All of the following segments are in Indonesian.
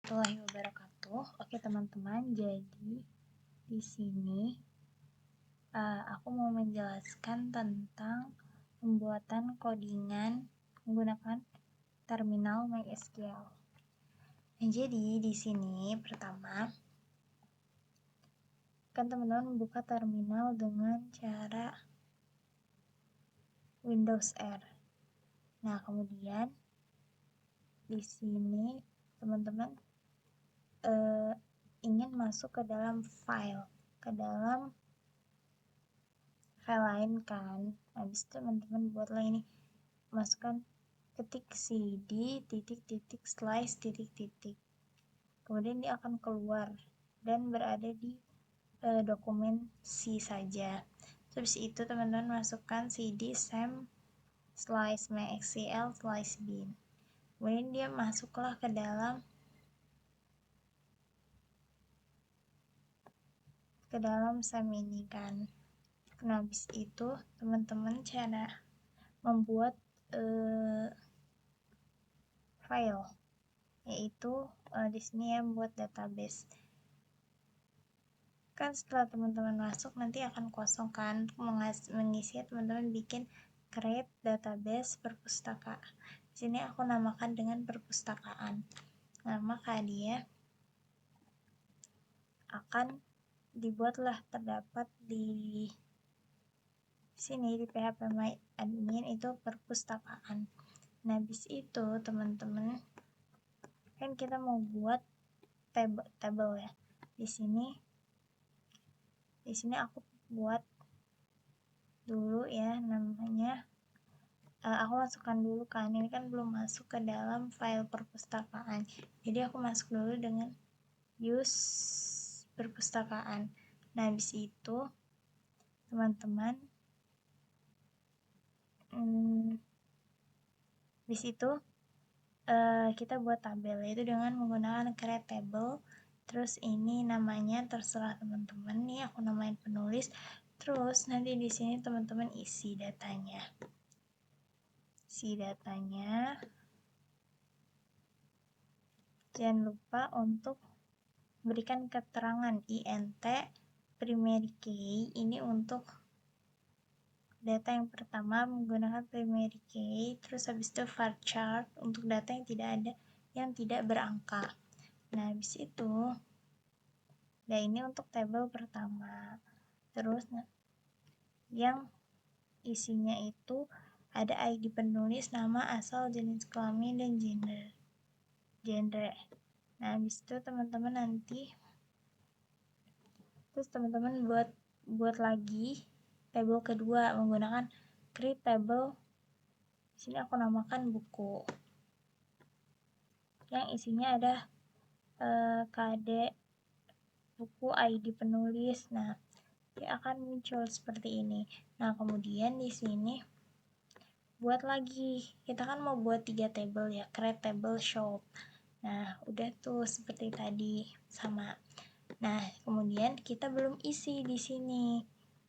warahmatullahi wabarakatuh. Oke teman-teman, jadi di sini aku mau menjelaskan tentang pembuatan codingan menggunakan terminal MySQL. Nah, jadi di sini pertama kan teman-teman membuka terminal dengan cara Windows R. Nah, kemudian di sini teman-teman ingin masuk ke dalam file lain kan. Habis itu teman-teman buatlah ini, masukkan ketik cd titik slice titik, kemudian dia akan keluar dan berada di dokumen C saja. Terus itu teman-teman masukkan cd sam slice mySQL slice bin, kemudian dia masuklah ke dalam sam ini kan. Nah, habis itu teman-teman cara membuat file, yaitu di sini ya, membuat database. Kan setelah teman-teman masuk nanti akan kosong kan. Untuk mengisi teman-teman bikin create database perpustaka. Di sini aku namakan dengan perpustakaan. Nah, maka dia akan dibuatlah terdapat di sini di PHP My Admin itu perpustakaan. Nah, habis itu teman-teman kan kita mau buat table ya. Di sini aku buat dulu ya, namanya aku masukkan dulu kan, ini kan belum masuk ke dalam file perpustakaan, jadi aku masuk dulu dengan use perpustakaan. Nah, habis itu teman-teman kita buat tabel, yaitu dengan menggunakan create table. Terus ini namanya terserah teman-teman, nih aku namain penulis. Terus nanti di sini teman-teman isi datanya. Jangan lupa untuk berikan keterangan int primary key, ini untuk data yang pertama menggunakan primary key. Terus habis itu varchar untuk data yang tidak berangka. Nah, habis itu ini untuk tabel pertama. Terus yang isinya itu ada ID penulis, nama, asal, jenis kelamin, dan genre. Nah, habis itu teman-teman buat lagi tabel kedua menggunakan create table. Di sini aku namakan buku, yang isinya ada KD buku, ID penulis. Nah, dia akan muncul seperti ini. Nah, kemudian di sini buat lagi, kita kan mau buat 3 table ya, create table shop. Nah, udah tuh seperti tadi sama. Nah, kemudian kita belum isi di sini.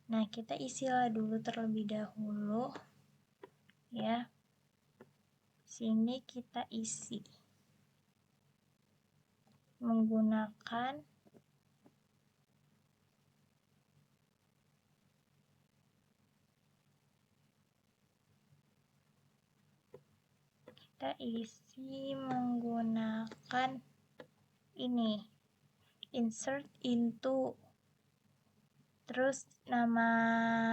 Nah, kita isilah dulu terlebih dahulu ya. Sini kita isi menggunakan ini insert into, terus nama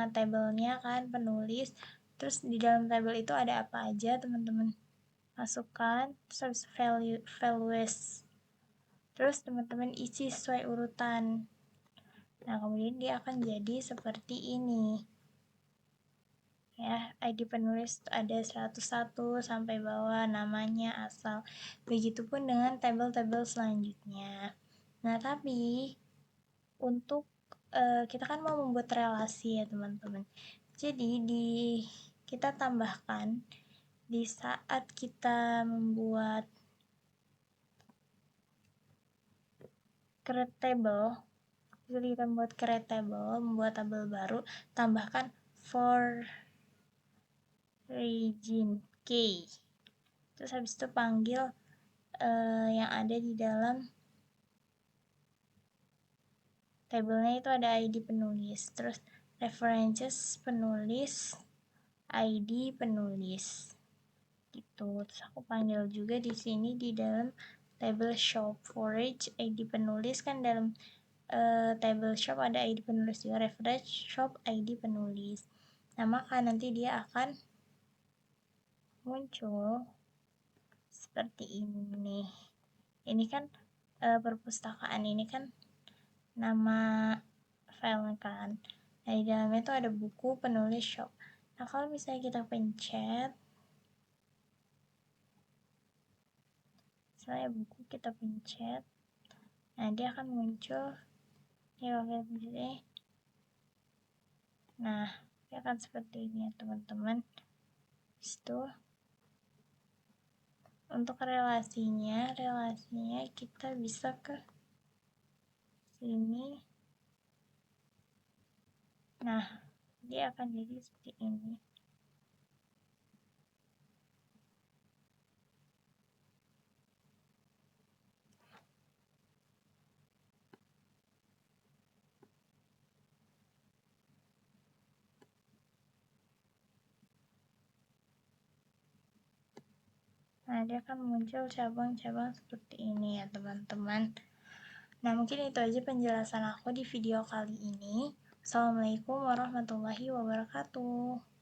tabelnya kan penulis. Terus di dalam tabel itu ada apa aja teman-teman masukkan. Terus values, terus teman-teman isi sesuai urutan. Nah, kemudian dia akan jadi seperti ini ya. ID penulis ada 101 sampai bawah, namanya, asal. Begitupun dengan tabel-tabel selanjutnya. Nah, tapi untuk kita kan mau membuat relasi ya teman-teman. Jadi kita tambahkan di saat kita membuat create table. Jadi kita membuat create table, membuat tabel baru, tambahkan for region key. Terus habis itu panggil yang ada di dalam tabelnya itu ada ID penulis, terus references penulis, ID penulis gitu. Terus aku panggil juga di sini di dalam table shop forage ID penulis kan dalam table shop ada ID penulis juga, reference shop ID penulis. Nah, maka nanti dia akan muncul seperti ini. Ini kan perpustakaan, ini kan nama file kan. Nah, di dalamnya itu ada buku penulis shop. Nah, kalau misalnya kita pencet, misalnya buku kita pencet, nah dia akan muncul. Ini kalau kita pencet, nah dia akan seperti ini ya teman-teman. Itu untuk relasinya kita bisa ke sini. Nah, dia akan jadi seperti ini. Nah, dia akan muncul cabang-cabang seperti ini ya teman-teman. Nah, mungkin itu aja penjelasan aku di video kali ini. Assalamualaikum warahmatullahi wabarakatuh.